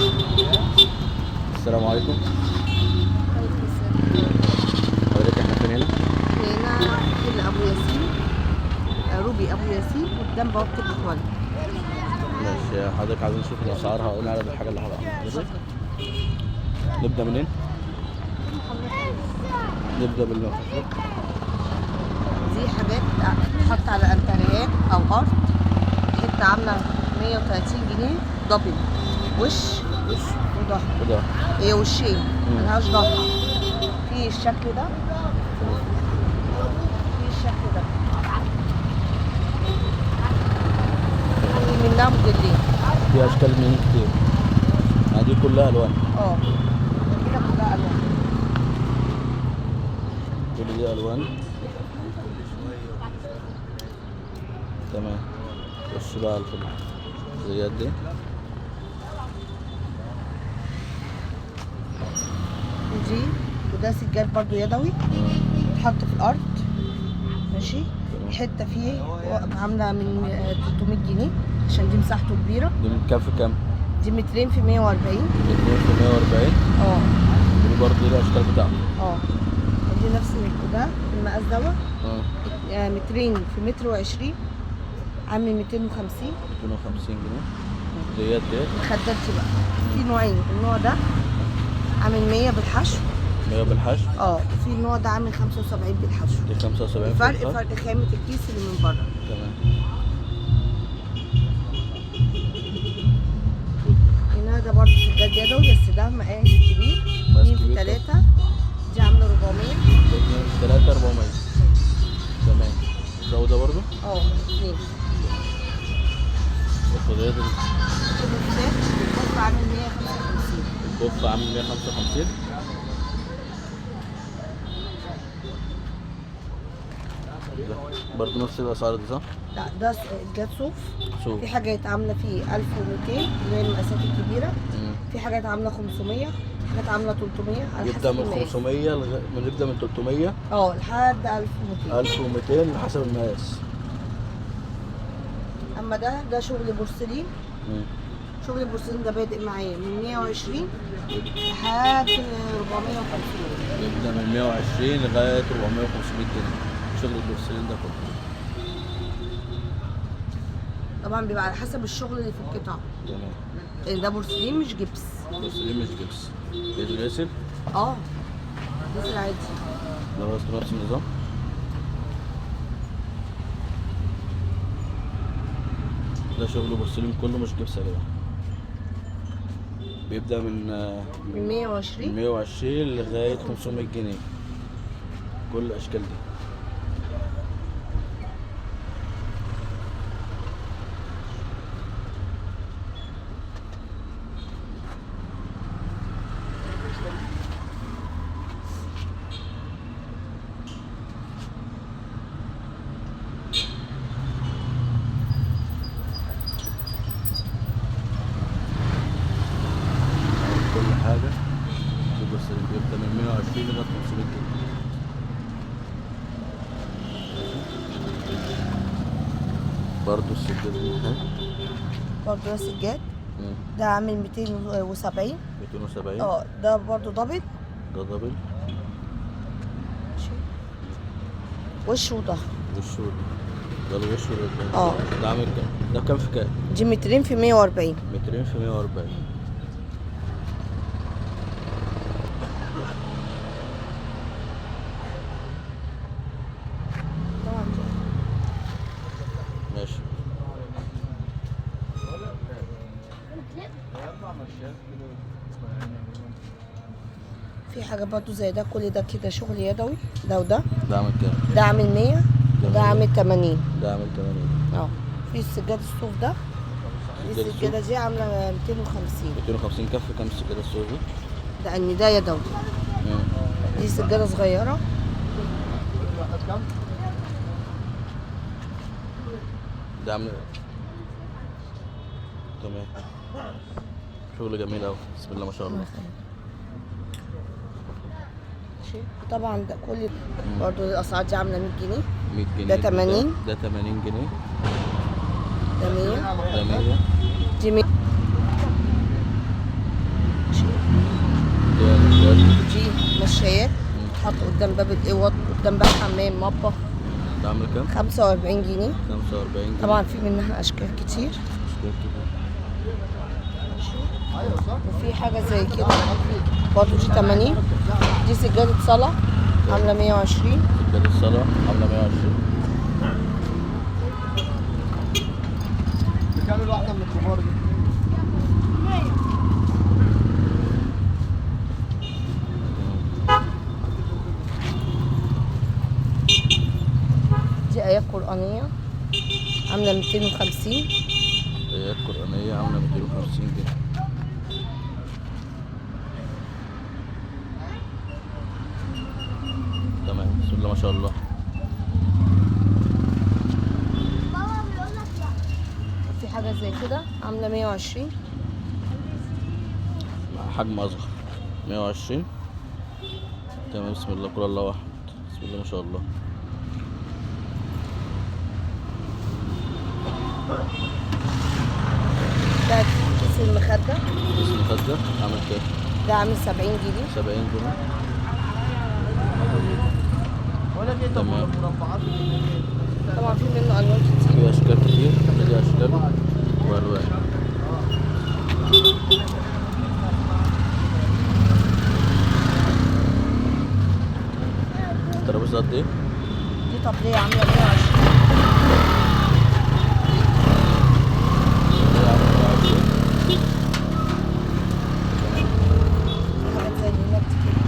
السلام عليكم. عليكم السلام. حضرتك احنا فين هنا؟ هنا محل ابو ياسين، روبي ابو ياسين قدام بوابه البتوال. ماشي، حضرتك عايزين نشوف الاسعار، هقول على الحاجه اللي هبقى. نبدا منين؟ نبدا بالمفروض. دي حاجات تحط على انتريات او ارض، حته عامله 130 جنيه دبل، وش وظهر. كده. هي وشين ملهاش ظهر. في الشكل ده، في الشكل ده، في منها موديلين. في اشكال من كتير، يعني دي كلها الوان. كده كلها الوان. كل دي الوان. تمام. خش بقى على الزيات دي. ودي وده سجاد برضو يدوي، تحط في الارض. ماشي. حته فيه عامله من 300 جنيه عشان دي مساحته كبيره. دي من كام في كام؟ دي مترين في 140. مترين في 140. دي برضه دي الاشكال بتاعته. ودي نفس ده المقاس دوت. مترين في متر و20، عامل 250. 250 جنيه. زيات ديت. الخدات دي بقى في نوعين، النوع ده عامل 100 بالحشو. 100 بالحشو. وفي النوع ده عامل 75 بالحشو. دي 75. فرق خامة الكيس اللي من بره. تمام. هنا ده برضه سجاد يدوي بس ده مقاس كبير، 2 في 3. دي عاملة 400. 2 في 3 400. تمام. ده برضه؟ 2. الخضروات الكف عامل 155. الكف عامل 155. برضه نفس الاسعار دي صح؟ لا ده سجاد صوف. في حاجات عامله فيه 1200 اللي هي المقاسات الكبيره. في حاجات عامله 500، حاجات عامله 300 على حسب يبدا من 500 نبدا من 300 لحد 1200. 1200 حسب المقاس. اما ده شغل بورسلين. شغل البورسلين ده بادئ معايا من 120 لحد 450. يبدا من 120 لغايه 400 500 جنيه شغل البورسلين ده كله. طبعا بيبقى على حسب الشغل اللي في القطعه. تمام. ده بورسلين مش جبس. بورسلين مش جبس. يتغسل؟ غسل عادي. ده برضه نفس النظام. ده شغل بورسلين كله مش جبس يا جماعه. بيبدأ من 120 لغاية 500 جنيه كل الأشكال دي. كل حاجة بس بيبدأ من 120 لغاية 500 جنيه. برضه السجاد دي برضه ده سجاد. ده عامل 270. 270. ده برضه دبل. ده دبل. وش وظهر. وش ده الوش وده. ده عامل كام؟ ده كام في كام؟ دي مترين في 140. مترين في 140. ماشي. في حاجة برضو زي ده، كل ده كده شغل يدوي. ده وده. ده عامل كام؟ ده عامل 100 وده عامل 80. ده عامل 80. في السجاد الصوف ده. دي السجادة دي عاملة 250. 250 كف كام السجادة الصوف دي؟ ده يدوي. دي سجادة صغيرة. ده عامل تمام. شغل جميل أوي، بسم الله ما شاء الله. طبعا ده كل برضه الاسعار دي عامله 100 جنيه. 100 جنيه. ده 80. ده 80 جنيه. ده 100. ده 100. دي 100. دي مشايات تحط قدام باب الاوض، قدام باب حمام، مطبخ. ده عامل كام؟ 45 جنيه. 45 جنيه. طبعا في منها اشكال كتير. اشكال كتير. وفي حاجه زي كده برضه دي 80. دي سجاده صلاه عامله 120. سجادة الصلاة عاملة 120. كام الواحدة من الكبار دي؟ دي ايات قرانيه عامله 250. آيات قرآنية عاملة 250 جنيه. تمام، بسم الله ما شاء الله. في حاجه زي كده عامله 120. مع حجم أصغر 120. تمام، بسم الله قل الله واحد. بسم الله ما شاء الله. ده كيس المخده. كيس المخدة عامل كام؟ ده عامل 70 جنيه. 70 جنيه. تمام. طبعا في منه الوان كتير. في أشكال كتير، دي أشكال وألوان. الترابيزة قد إيه؟ دي طبلية عاملة 120. حاجات زي الهناك كده.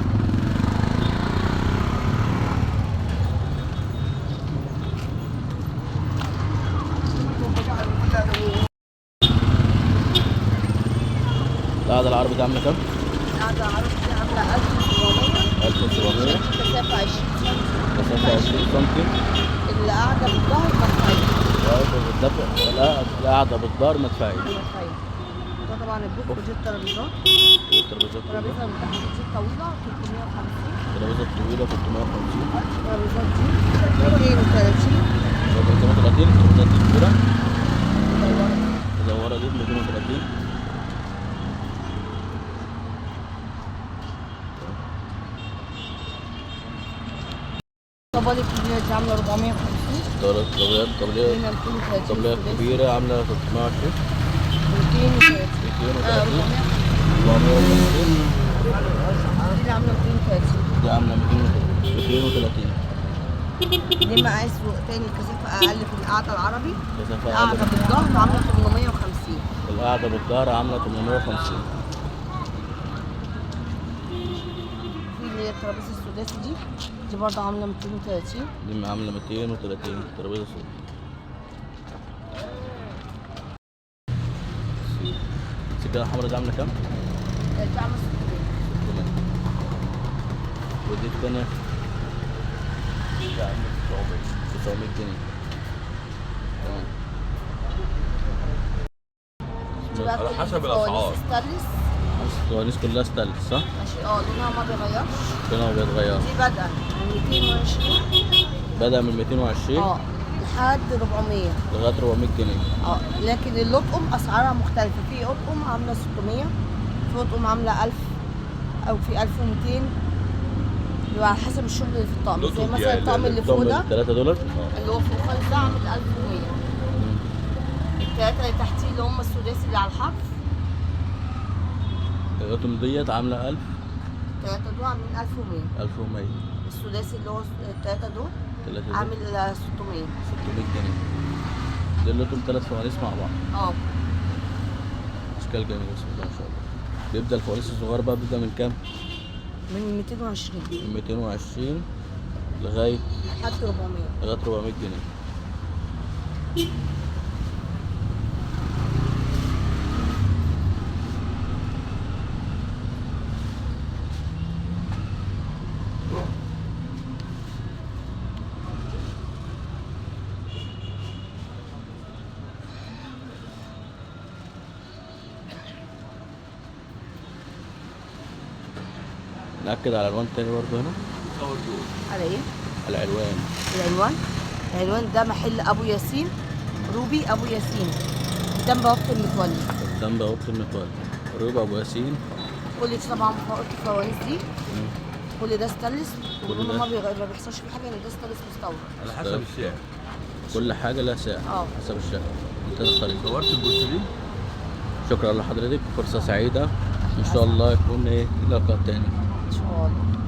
القعدة العربي دي عاملة كام؟ القعدة العربي دي عاملة 1700. 1700. كثافة 20 سم. مسافة 20 سم. القعدة بالظهر مدفعية. القعدة بالدار مدفعية. مدفعية. ده طبعا البوك ودي الترابيزات. الترابيزات الترابيزة من تحت دي طويلة 350. الترابيزة طويلة 350. الترابيزات دي 230. 230. الترابيزات دي كبيرة. مدورة. مدورة دي 230. الطبالة الكبيرة دي عاملة 450. طبليات هنا 230. طبليات كبيرة عاملة 320. 230. 230. 450. دي عاملة 230. دي عاملة 230. دي مقاس تاني كثافة أقل في القعدة العربي. كثافة القعدة أقل. بالظهر عاملة 850. القعدة بالدار عاملة 850. في اللي هي الترابيزة السداسي دي برضه عاملة 230. دي عاملة 230. ترابيزة سوداء. السجادة الحمرا دي عاملة كام؟ دي عاملة 600. ودي التانية دي عاملة 900 جنيه. تمام. دي بقى على حسب كل الأسعار. فوانيس ستانلس. الفوانيس كلها ستانلس صح؟ ماشي لونها ما بيغيرش. كده ما بيتغيرش. دي بدأ من 220. بدأ من 220 لحد 400. لغاية 400 جنيه. لكن اللطقم اسعارها مختلفه. في اطقم عامله 600، في اطقم عامله 1000، او في 1200. بيبقى على حسب الشغل اللي في الطقم. زي لطقم مثلا يعني الطقم اللي فوق ده $3. اللي هو فوق خالص ده عامل 1100. الثلاثه اللي تحتيه اللي هم السداسي اللي على الحرف، الأطقم ديت عاملة 1000. الثلاثه دول عاملين 1100. 1100. السداسي اللي هو الثلاثه دول 3 عامل 600. 600 جنيه. دي الأطقم 3 فوانيس مع بعض. أشكال جميلة بسم الله ما شاء الله. بيبدأ الفوانيس الصغيرة بقى بيبدأ من كام؟ من 220 من 220 لغاية لحد 400. 400 جنيه. نأكد على العنوان تاني برضه هنا. على ايه؟ العنوان. العنوان ده محل ابو ياسين، روبي ابو ياسين، قدام بوابة المتولي. قدام بوابة المتولي. روبي ابو ياسين كل دي طبعا فوائد الفوانيس دي، كل ده ستانلس، كل وكل ده؟ ما بيحصلش فيه حاجه ان ده ستانلس مستورد. على حسب السعر. كل حاجه لها سعر حسب الشكل. انت تختار. صورت البورسلين. شكرا لحضرتك، فرصه سعيده ان شاء الله يكون ايه لقاء تاني. ان شاء الله.